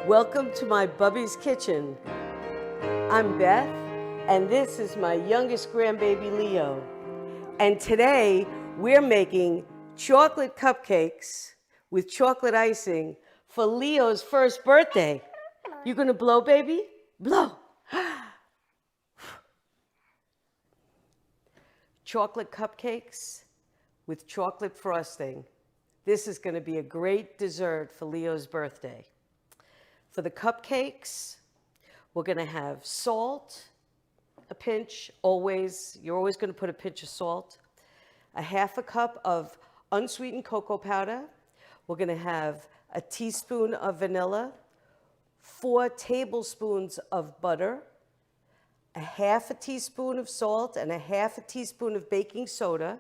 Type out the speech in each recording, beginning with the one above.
Welcome to my Bubbie's Kitchen. I'm Beth, and this is my youngest grandbaby, Leo. And today, we're making chocolate cupcakes with chocolate icing for Leo's first birthday. You gonna blow, baby? Blow. Chocolate cupcakes with chocolate frosting. This is gonna be a great dessert for Leo's birthday. For the cupcakes, we're gonna have salt, a pinch, you're always gonna put a pinch of salt, a half a cup of unsweetened cocoa powder. We're gonna have a teaspoon of vanilla, 4 tablespoons of butter, a half a teaspoon of salt, and a half a teaspoon of baking soda,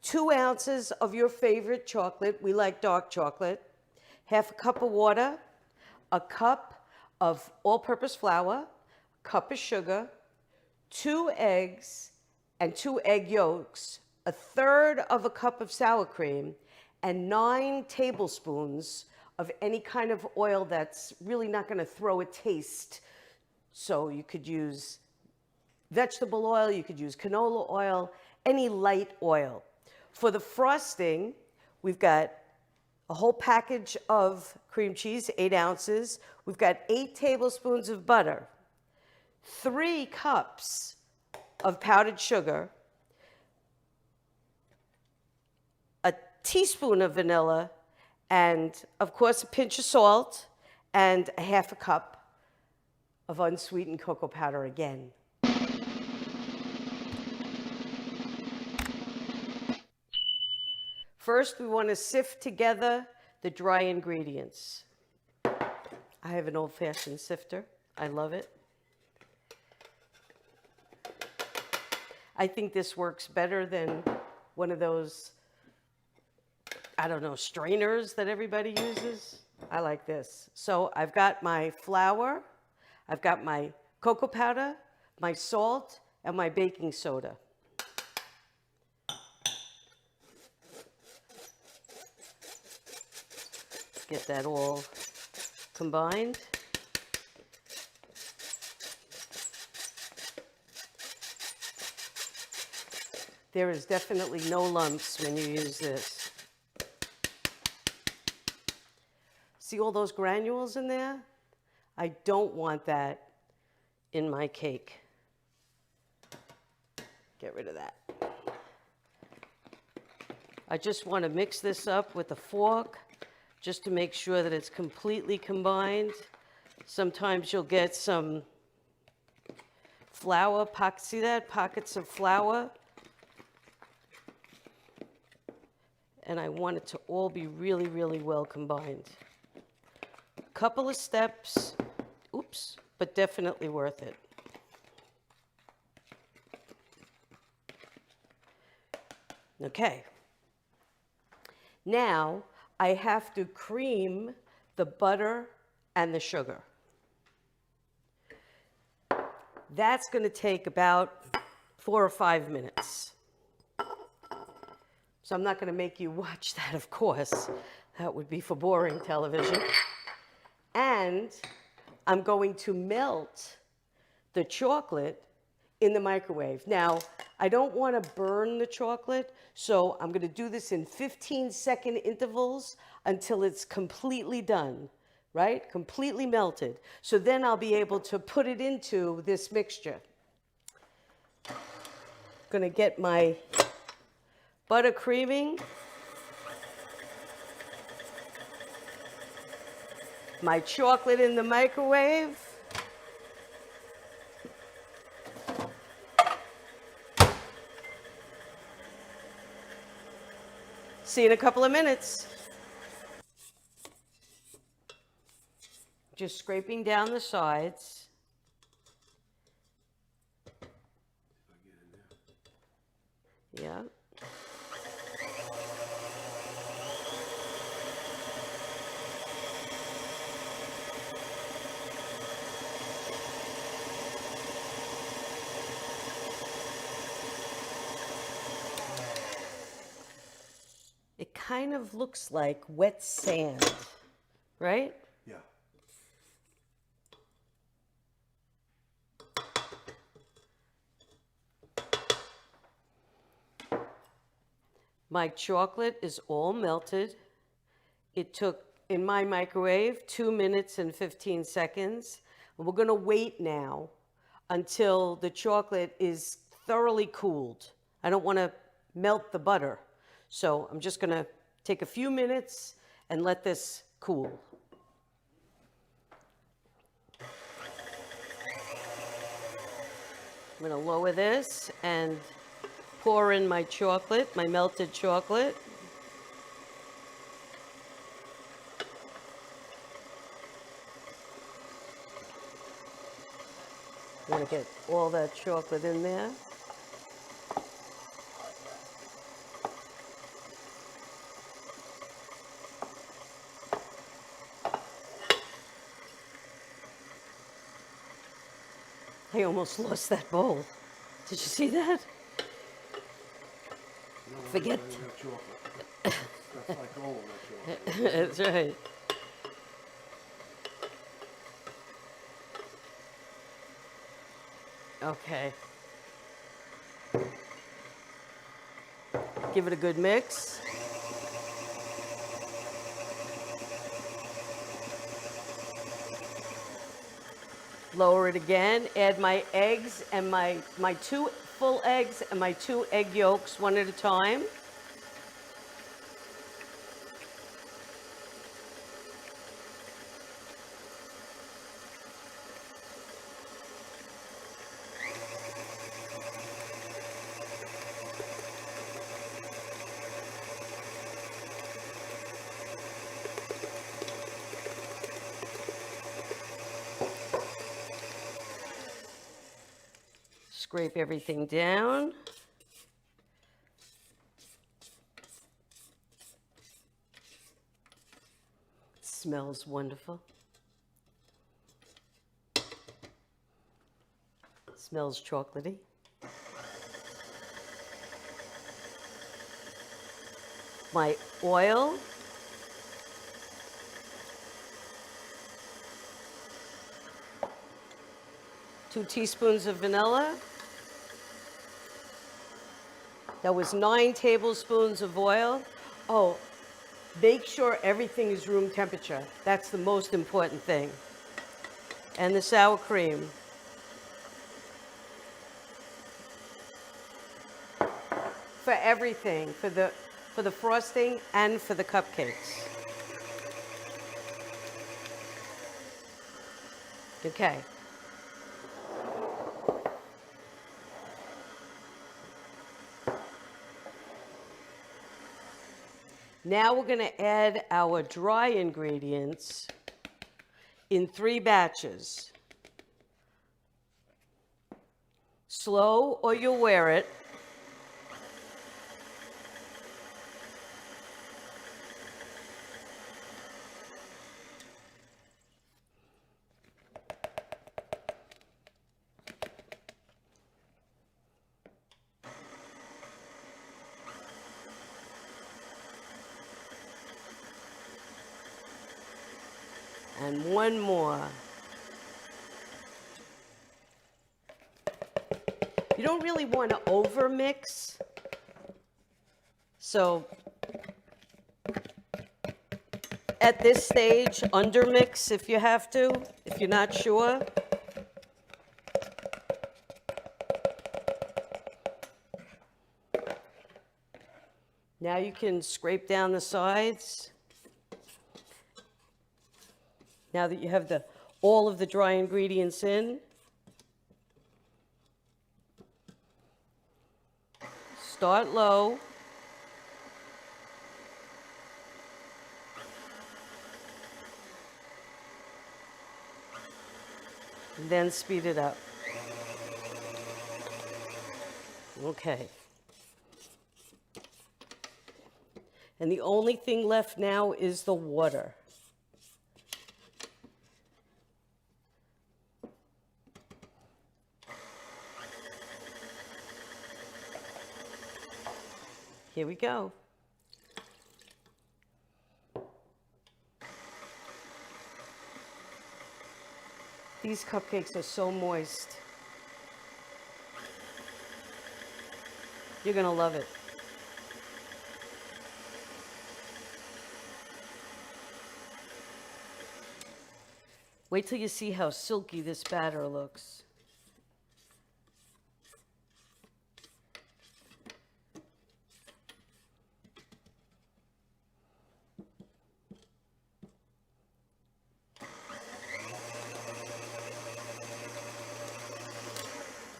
2 ounces of your favorite chocolate, we like dark chocolate, half a cup of water, a cup of all-purpose flour, a cup of sugar, 2 eggs and 2 egg yolks, a third of a cup of sour cream, and 9 tablespoons of any kind of oil that's really not going to throw a taste. So you could use vegetable oil, you could use canola oil, any light oil. For the frosting, we've got a whole package of cream cheese, 8 ounces. We've got 8 tablespoons of butter, 3 cups of powdered sugar, a teaspoon of vanilla, and of course a pinch of salt, and a half a cup of unsweetened cocoa powder again. First, we want to sift together the dry ingredients. I have an old-fashioned sifter. I love it. I think this works better than one of those, I don't know, strainers that everybody uses. I like this. So I've got my flour, I've got my cocoa powder, my salt, and my baking soda. Get that all combined. There is definitely no lumps when you use this. See all those granules in there? I don't want that in my cake. Get rid of that. I just want to mix this up with a fork, just to make sure that it's completely combined. Sometimes you'll get some flour, see that? Pockets of flour. And I want it to all be really, really well combined. A couple of steps, oops, but definitely worth it. Okay. Now, I have to cream the butter and the sugar. That's going to take about 4 or 5 minutes. So I'm not going to make you watch that, of course. That would be for boring television. And I'm going to melt the chocolate in the microwave. Now, I don't want to burn the chocolate, so I'm going to do this in 15-second intervals until it's completely done, right? Completely melted. So then I'll be able to put it into this mixture. Going to get my butter creaming, my chocolate in the microwave. See you in a couple of minutes. Just scraping down the sides. Yeah. It kind of looks like wet sand, right? Yeah. My chocolate is all melted. It took, in my microwave, 2 minutes and 15 seconds. And we're gonna wait now until the chocolate is thoroughly cooled. I don't wanna melt the butter. So I'm just gonna take a few minutes and let this cool. I'm gonna lower this and pour in my chocolate, my melted chocolate. I'm gonna get all that chocolate in there. I almost lost that bowl. Did you see that? Forget. That's like all of that chocolate. That's right. Okay. Give it a good mix. Lower it again. Add my eggs and my 2 full eggs and my 2 egg yolks one at a time. Scrape everything down. It smells wonderful. It smells chocolatey. My oil. Two teaspoons of vanilla. That was 9 tablespoons of oil. Oh, make sure everything is room temperature. That's the most important thing. And the sour cream. For everything, for the frosting and for the cupcakes. Okay. Now we're going to add our dry ingredients in 3 batches. Slow or you'll wear it. And one more. You don't really want to over mix. So at this stage, under mix if you have to, if you're not sure. Now you can scrape down the sides. Now that you have all of the dry ingredients in. Start low. And then speed it up. Okay. And the only thing left now is the water. Here we go. These cupcakes are so moist. You're gonna love it. Wait till you see how silky this batter looks.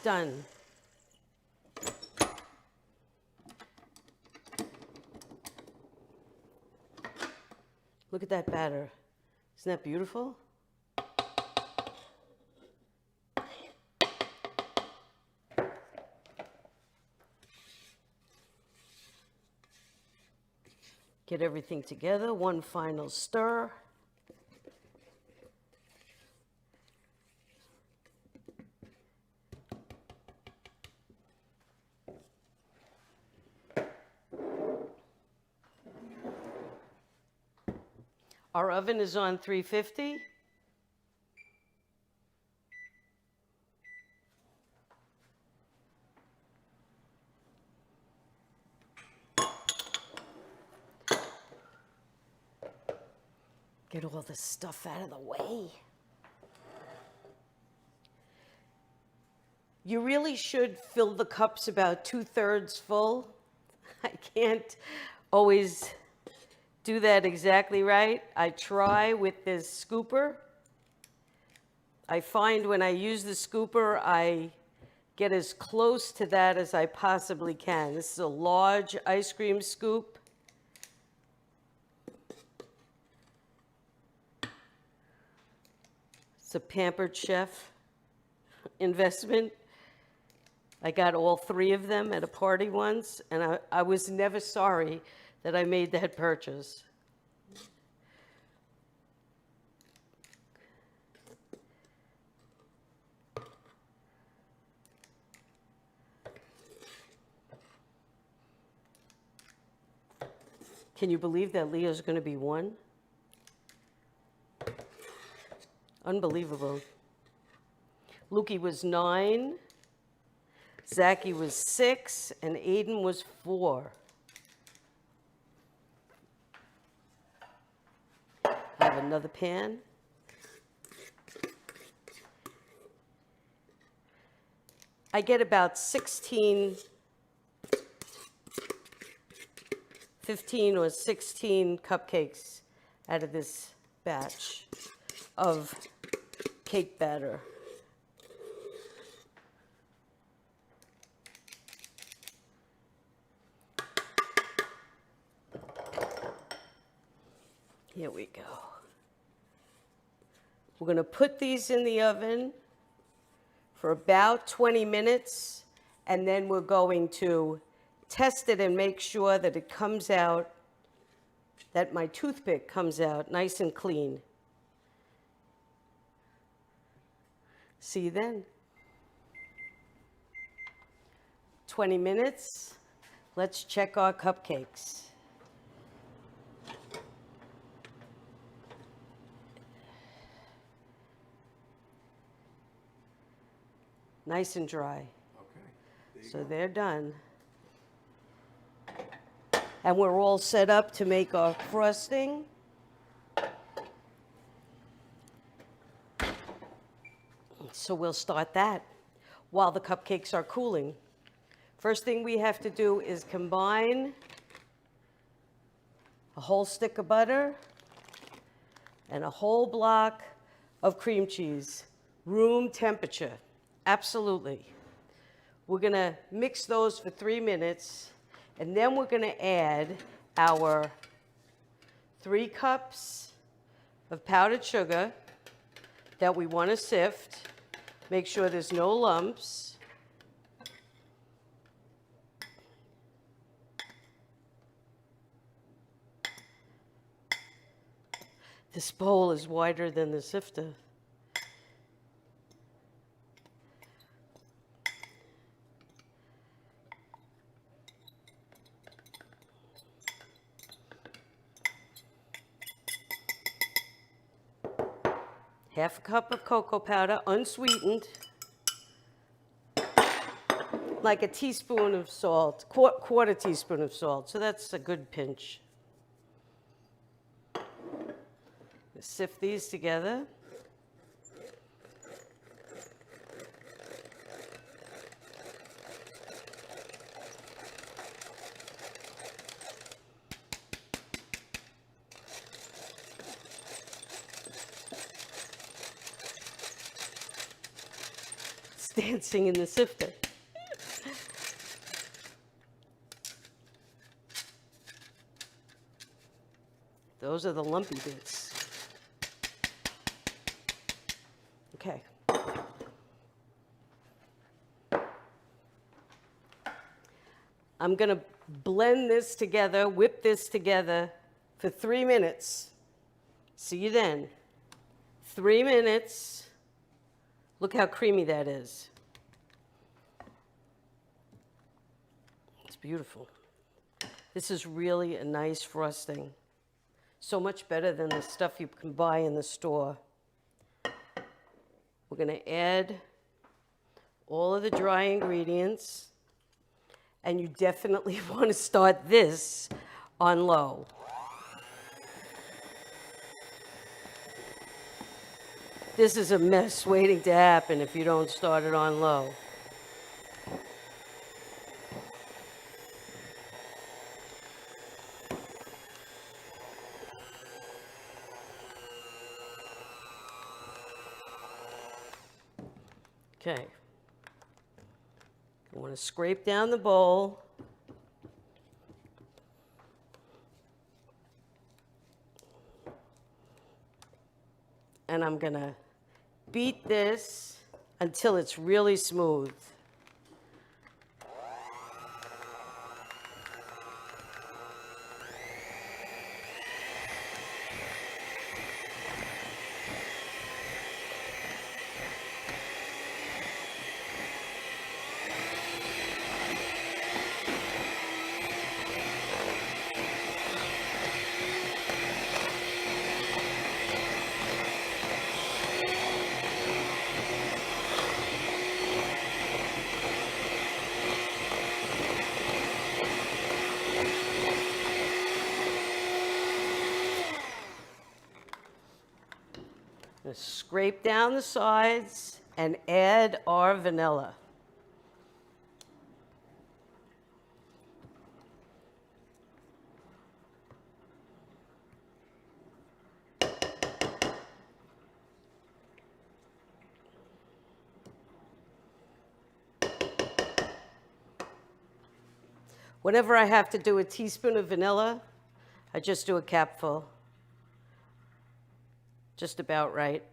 Done. Look at that batter. Isn't that beautiful? Get everything together, one final stir. Our oven is on 350. Get all the stuff out of the way. You really should fill the cups about 2/3 full. I can't always do that exactly right. I try with this scooper. I find when I use the scooper, I get as close to that as I possibly can. This is a large ice cream scoop. It's a Pampered Chef investment. I got all 3 of them at a party once, and I was never sorry that I made that purchase. Can you believe that Leo's going to be 1? Unbelievable. Lukey was 9, Zachy was 6, and Aiden was 4. I have another pan. I get about 15 or 16 cupcakes out of this batch of cake batter. Here we go. We're going to put these in the oven for about 20 minutes, and then we're going to test it and make sure that it comes out, that my toothpick comes out nice and clean. See you then. 20 minutes. Let's check our cupcakes. Nice and dry. Okay. So they're done. And we're all set up to make our frosting. So we'll start that while the cupcakes are cooling. First thing we have to do is combine a whole stick of butter and a whole block of cream cheese, room temperature. Absolutely. We're going to mix those for 3 minutes, and then we're going to add our 3 cups of powdered sugar that we want to sift. Make sure there's no lumps. This bowl is wider than the sifter. Half a cup of cocoa powder, unsweetened, like a teaspoon of salt, quarter teaspoon of salt, so that's a good pinch. Sift these together. dancing in the sifter. Those are the lumpy bits. Okay. I'm going to blend this together, whip this together for 3 minutes. See you then. 3 minutes. Look how creamy that is. It's beautiful. This is really a nice frosting. So much better than the stuff you can buy in the store. We're going to add all of the dry ingredients. And you definitely want to start this on low. This is a mess waiting to happen if you don't start it on low. Okay. I want to scrape down the bowl. And I'm going to beat this until it's really smooth. Scrape down the sides and add our vanilla. Whenever I have to do a teaspoon of vanilla, I just do a capful. Just about right.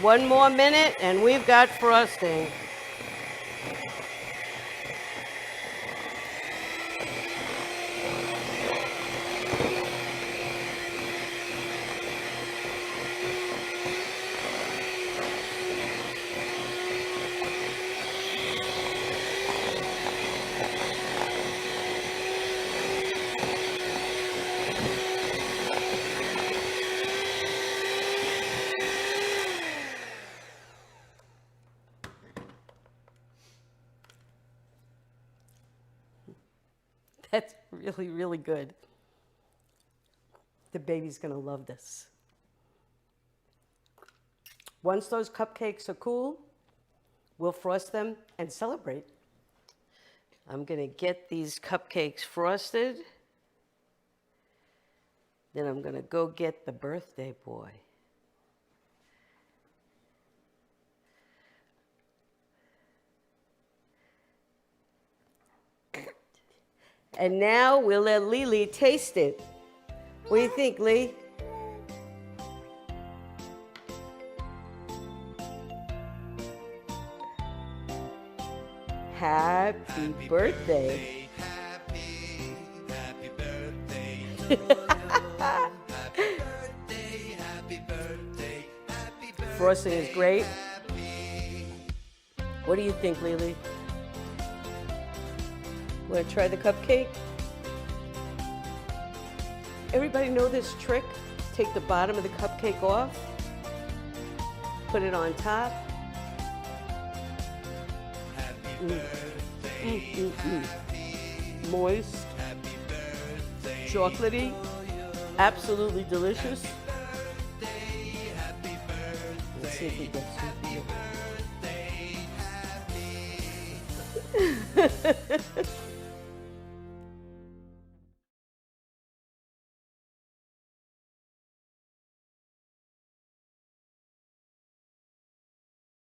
One more minute and we've got frosting. That's really, really good. The baby's going to love this. Once those cupcakes are cool, we'll frost them and celebrate. I'm going to get these cupcakes frosted. Then I'm going to go get the birthday boy. And now we'll let Lily taste it. What do you think, Lee? Happy birthday. Happy birthday. Frosting is great. What do you think, Lily? Want to try the cupcake? Everybody know this trick? Take the bottom of the cupcake off, put it on top. Moist, chocolatey, absolutely delicious. Let's see if we get some here.